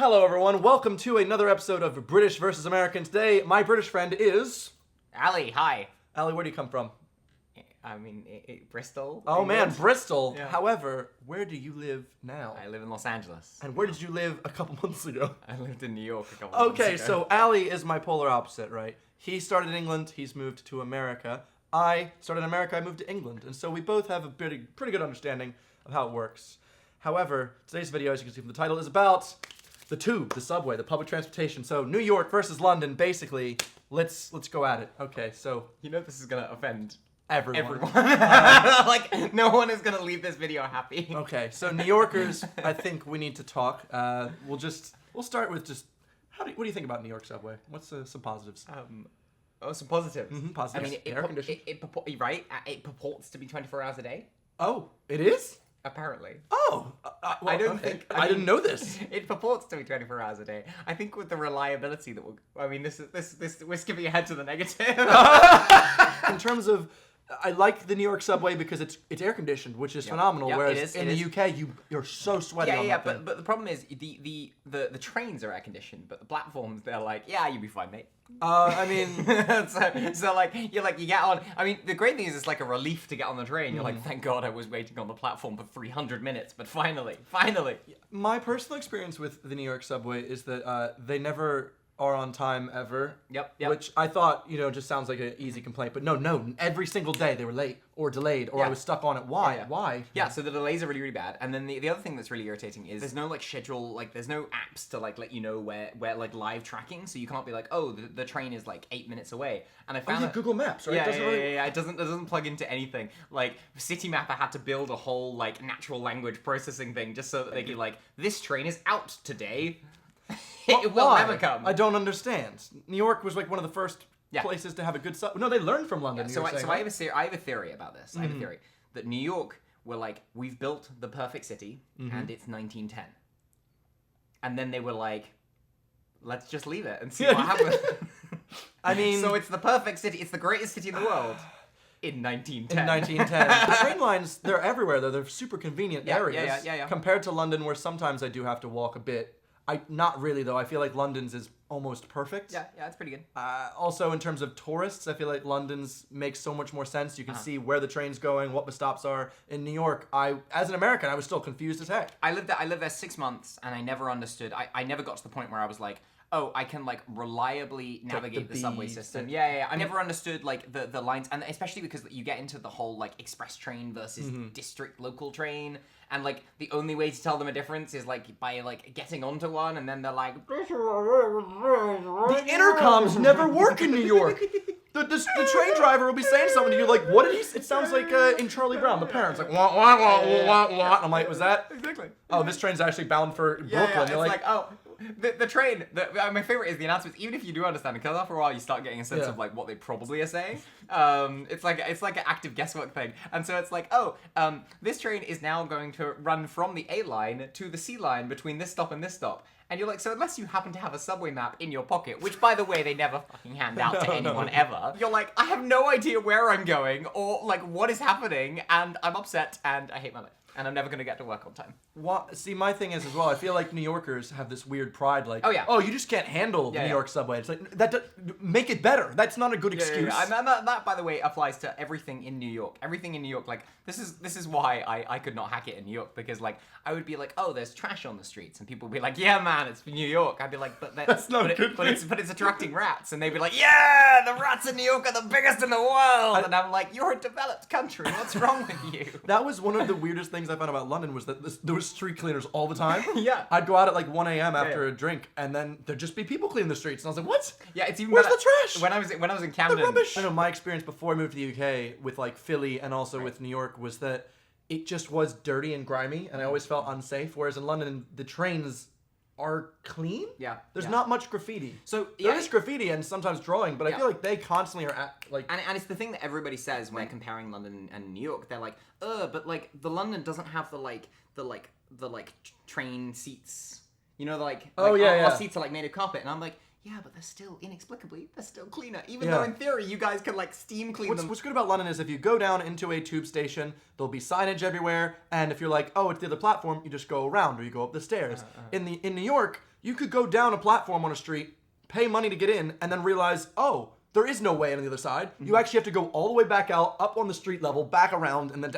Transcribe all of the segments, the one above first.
Hello, everyone. Welcome to another episode of British versus American. Today, my British friend is... Ali, hi. Ali, where do you come from? I mean, Bristol. Oh, man, England. Bristol. Yeah. However, where do you live now? I live in Los Angeles. And where did you live a couple months ago? I lived in New York a couple months Okay, ago. so Ali is my polar opposite, right? He started in England, he's moved to America. I started in America, I moved to England. And so we both have a pretty good understanding of how it works. However, today's video, as you can see from the title, is about the tube, the subway, the public transportation. So New York versus London, basically, let's go at it. Okay, so You know this is going to offend everyone. Like, no one is going to leave this video happy. Okay, so New Yorkers, I think we need to talk. We'll start with just, what do you think about New York subway? What's some positives? Some positives. Positives. I mean, Air conditioning. it purports to be 24 hours a day, Oh, it is? apparently. Oh, I don't think... I didn't know this. It purports to be 24 hours a day. I think with the reliability that we're skipping ahead to the negative. In terms of, I like the New York subway because it's air conditioned, which is phenomenal. Yep, whereas it is, in the UK, you're so sweaty. Yeah, on yeah, that thing. but the problem is the trains are air conditioned, but the platforms they're like, yeah, you'll be fine, mate. I mean, so like you get on. I mean, the great thing is it's like a relief to get on the train. You're like, thank God I was waiting on the platform for 300 minutes, but finally. my personal experience with the New York subway is that they never are on time ever. Yep. Which I thought, just sounds like an easy complaint, but no, every single day they were late or delayed or I was stuck on it. Why? Yeah. Why? Yeah, so the delays are really, really bad. And then the other thing that's really irritating is there's no like schedule, like there's no apps to like let you know where like live tracking, so you can't be like, oh, the train is like 8 minutes away. And I found Google Maps, right? Yeah, it doesn't plug into anything. Like Citymapper had to build a whole like natural language processing thing just so that they could like, this train is out today. It will Why? never come. I don't understand. New York was like one of the first places to have a good subway. No, they learned from London. So I have a theory about this. I have a theory that New York were like, we've built the perfect city, and it's 1910. And then they were like, let's just leave it and see what happens. I mean, so it's the perfect city. It's the greatest city in the world. In 1910. In 1910. The train lines, they're everywhere, though. They're super convenient areas. Yeah. Compared to London, where sometimes I do have to walk a bit. Not really, though. I feel like London's is almost perfect. Yeah, it's pretty good. Also, in terms of tourists, I feel like London's makes so much more sense. You can see where the train's going, what the stops are. In New York, as an American, I was still confused as heck. I lived there 6 months, and I never understood. I never got to the point where I was like, oh, I can like reliably navigate the subway system. Yeah. I never understood like the lines, and especially because you get into the whole like express train versus district local train, and like the only way to tell them a difference is like by like getting onto one, and then they're like, the intercoms never work in New York. The train driver will be saying something to you like, what did he say? It sounds like in Charlie Brown, the parents like, wah, wah, wah, wah, wah. I'm like, was that? Exactly. Oh, this train's actually bound for Brooklyn. Yeah, You're it's like, oh, the train. My favorite is the announcements. Even if you do understand it, because after a while you start getting a sense of like what they probably are saying. It's like an active guesswork thing, and so it's like, oh, this train is now going to run from the A line to the C line between this stop and this stop. And you're like, so unless you happen to have a subway map in your pocket, which by the way they never fucking hand out to anyone ever, you're like, I have no idea where I'm going or like what is happening, and I'm upset and I hate my life. And I'm never going to get to work on time. See, my thing is as well, I feel like New Yorkers have this weird pride, like, oh, you just can't handle the New York subway. It's like, make it better. That's not a good excuse. Yeah. And that, by the way, applies to everything in New York. Everything in New York, like, this is why I could not hack it in New York, because, like, I would be like, oh, there's trash on the streets, and people would be like, yeah, man, it's New York. I'd be like, that's not good. But it's attracting rats, and they'd be like, yeah, the rats in New York are the biggest in the world, and I'm like, you're a developed country. What's wrong with you? That was one of the weirdest things I found about London was that there was street cleaners all the time. Yeah. I'd go out at like 1 a.m. after a drink, and then there'd just be people cleaning the streets, and I was like, what? Yeah, it's even Where's better. the trash? When I was in Camden, the rubbish. I know my experience before I moved to the UK with like Philly and also with New York was that it just was dirty and grimy, and I always felt unsafe. Whereas in London, the trains are clean. Yeah. There's not much graffiti. So there is graffiti and sometimes drawing, but I feel like they constantly are at like. And it's the thing that everybody says when comparing London and New York. They're like, but like the London doesn't have the train seats. You know, our seats are like made of carpet, and I'm like, yeah, but they're still cleaner. Even though in theory you guys can like steam clean them. What's good about London is if you go down into a tube station, there'll be signage everywhere, and if you're like, oh, it's the other platform, you just go around or you go up the stairs. In New York, you could go down a platform on a street, pay money to get in, and then realize, oh, there is no way on the other side. You actually have to go all the way back out, up on the street level, back around, and then...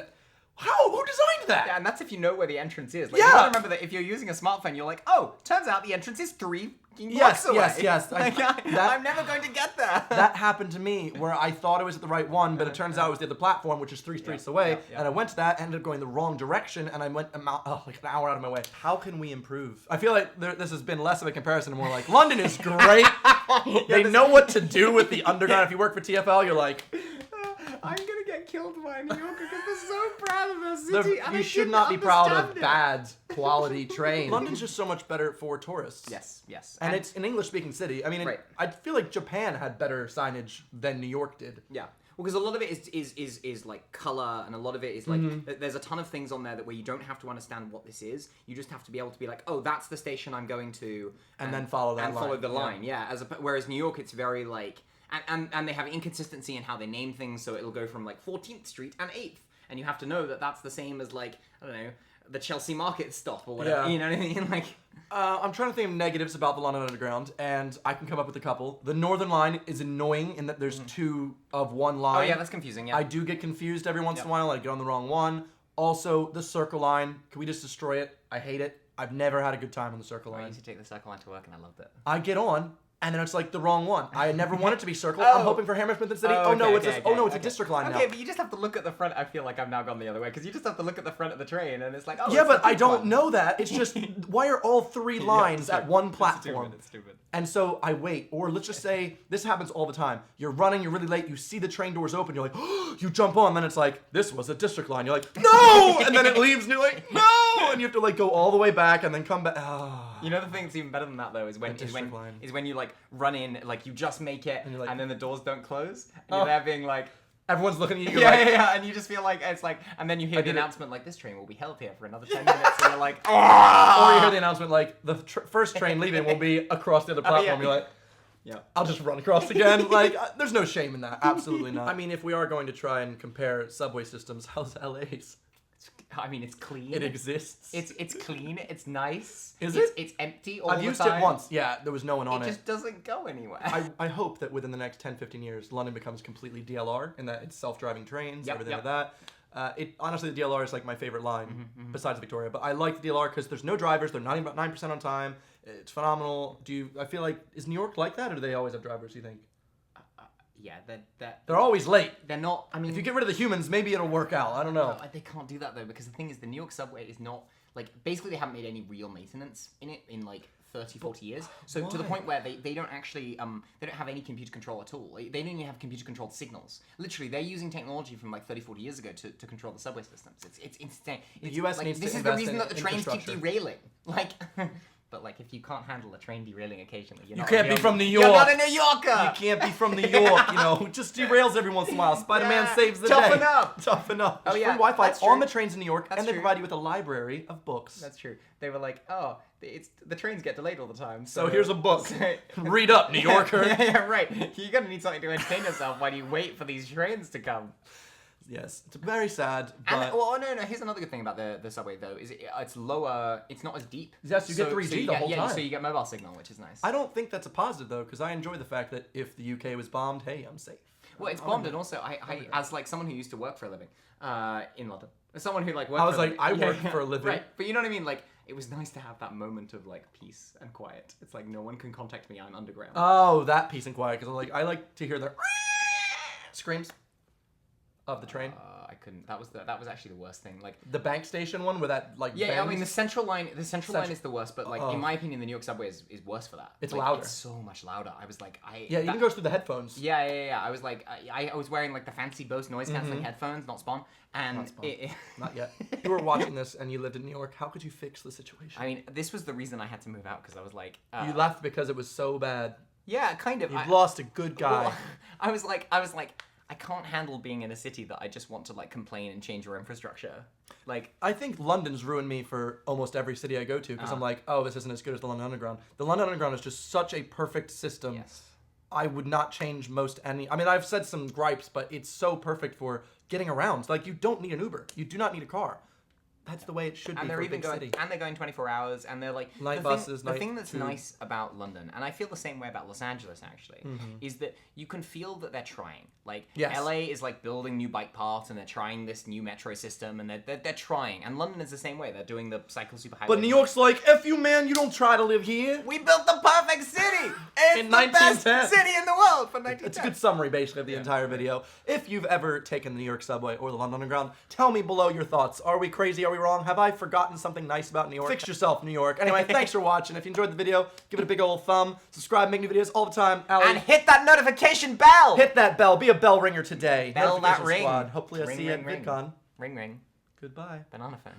How? Who designed that? Yeah, and that's if you know where the entrance is. Like, you gotta remember that if you're using a smartphone, you're like, oh, turns out the entrance is 3 blocks away. Yes. Like, I'm never going to get there. That happened to me, where I thought it was at the right one, but it turns out it was the other platform, which is 3 streets away, and I went to that, ended up going the wrong direction, and I went like an hour out of my way. How can we improve? I feel like this has been less of a comparison and more like, London is great. They know what to do with the underground. If you work for TfL, you're like... I'm gonna get killed by a New Yorker because they're so proud of their city. You should not be proud of bad quality trains. London's just so much better for tourists. Yes. And it's an English-speaking city. I mean, I feel like Japan had better signage than New York did. Yeah. Well, because a lot of it is like color, and a lot of it is like there's a ton of things on there that where you don't have to understand what this is. You just have to be able to be like, oh, that's the station I'm going to, and then follow that and line. follow the line. Yeah. Whereas New York, it's very like. And they have inconsistency in how they name things, so it'll go from like 14th Street and 8th, and you have to know that that's the same as like, I don't know, the Chelsea Market stop or whatever. You know what I mean? Like, I'm trying to think of negatives about the London Underground, and I can come up with a couple. The Northern Line is annoying in that there's 2 of one line. Oh yeah, that's confusing. Yeah, I do get confused every once in a while. I get on the wrong one. Also, the Circle Line. Can we just destroy it? I hate it. I've never had a good time on the Circle Line. I used to take the Circle Line to work, and I loved it. I get on. And then it's like the wrong one. I never want it to be Circle. I'm hoping for Hammersmith and City. It's a district line now. Okay, but you just have to look at the front. I feel like I've now gone the other way because you just have to look at the front of the train, and it's like, oh. Yeah, but I don't know that. It's just why are all 3 lines at one platform? It's stupid. And so I wait, or let's just say this happens all the time. You're running, you're really late. You see the train doors open. You're like, oh, you jump on. Then it's like this was a district line. You're like, no, and then it leaves, and you're like, no, and you have to like go all the way back and then come back. You know the thing that's even better than that though is when you like run in. Like you just make it, and then the doors don't close, and you're there being like, everyone's looking at you. Yeah, and you just feel like it's like, and then you hear the announcement like this train will be held here for another 10 minutes, and you're like, oh! Or you hear the announcement like the first train leaving will be across the other platform. You're like, yeah, I'll just run across again. Like, there's no shame in that. Absolutely not. I mean, if we are going to try and compare subway systems, how's LA's? I mean, it's clean. It exists. It's clean. It's nice. Is it? It's empty all the time. I've used it once. Yeah, there was no one on it. It just doesn't go anywhere. I hope that within the next 10, 15 years, London becomes completely DLR, and that it's self-driving trains, everything like that. Honestly, the DLR is like my favorite line, besides Victoria. But I like the DLR because there's no drivers. They're 9% on time. It's phenomenal. I feel like, is New York like that, or do they always have drivers, do you think? Yeah, they're always late. They're not. I mean, if you get rid of the humans, maybe it'll work out. I don't know. No, they can't do that though, because the thing is, the New York subway is not like, basically they haven't made any real maintenance in it in like 30, 40 years. So to the point where they don't actually they don't have any computer control at all. Like, they don't even have computer controlled signals. Literally, they're using technology from like 30, 40 years ago to control the subway systems. It's insane. The US like, needs to this is the reason that the trains keep derailing. Like. But like, if you can't handle a train derailing occasionally, you can't be from New York. You're not a New Yorker. You can't be from New York. You know, just derails every once in a while. Spider-Man saves the day. Toughen up. There's free Wi-Fi on the trains in New York, and they provide you with a library of books. That's true. They were like, oh, the trains get delayed all the time. So here's a book. Read up, New Yorker. Yeah, right. You're gonna need something to entertain yourself while you wait for these trains to come. Yes, it's very sad. But... No. Here's another good thing about the subway though, is it's lower. It's not as deep. Yes, you get 3G the whole time. So you get mobile signal, which is nice. I don't think that's a positive though, because I enjoy the fact that if the UK was bombed, hey, I'm safe. Well, it's bombed, and also I as like someone who used to work for a living in London, as someone who like worked. I was like, I work for a living, right? But you know what I mean, like. It was nice to have that moment of like peace and quiet. It's like no one can contact me. I'm underground. Oh, that peace and quiet, because I like to hear the screams of the train. I couldn't. That was actually the worst thing. Like the bank station one, where that like. Yeah, bends. I mean the central line. The central line is the worst, but like in my opinion, the New York subway is worse for that. It's like, louder. It's so much louder. I was like, it even goes through the headphones. Yeah. I was like, I was wearing like the fancy Bose noise canceling headphones, not Spawn, and not Spawn. Not yet. If you were watching this and you lived in New York, how could you fix the situation? I mean, this was the reason I had to move out, because I was like, you left because it was so bad. Yeah, kind of. You've lost a good guy. Well, I was like, I can't handle being in a city that I just want to like complain and change your infrastructure. Like, I think London's ruined me for almost every city I go to because I'm like, oh, this isn't as good as the London Underground. The London Underground is just such a perfect system. yes. I would not change I mean, I've said some gripes, but it's so perfect for getting around. Like, you don't need an Uber. You do not need a car. That's the way it should be for a big city. And they're going 24 hours, and they're like Night the buses, thing, night the thing that's tube. nice about London, and I feel the same way about Los Angeles actually, is that you can feel that they're trying. Like Yes. LA is like building new bike paths, and they're trying this new metro system, and they're trying. And London is the same way. They're doing the cycle superhighway. But New York's like, F you, man, you don't try to live here. We built the perfect city. It's In the best 1910. city in the world for 1910. It's a good summary, basically, of the entire video. If you've ever taken the New York subway or the London Underground, tell me below your thoughts. Are we crazy? Are we wrong? Have I forgotten something nice about New York? Fix yourself, New York. Anyway, thanks for watching. If you enjoyed the video, give it a big old thumb. Subscribe, make new videos all the time. Allie, And hit that notification bell. hit that bell. Be a bell ringer today. Bell that Notification ring. Squad. Hopefully I Ring, see you ring, at ring. VidCon. Ring ring. Goodbye. Banana phone.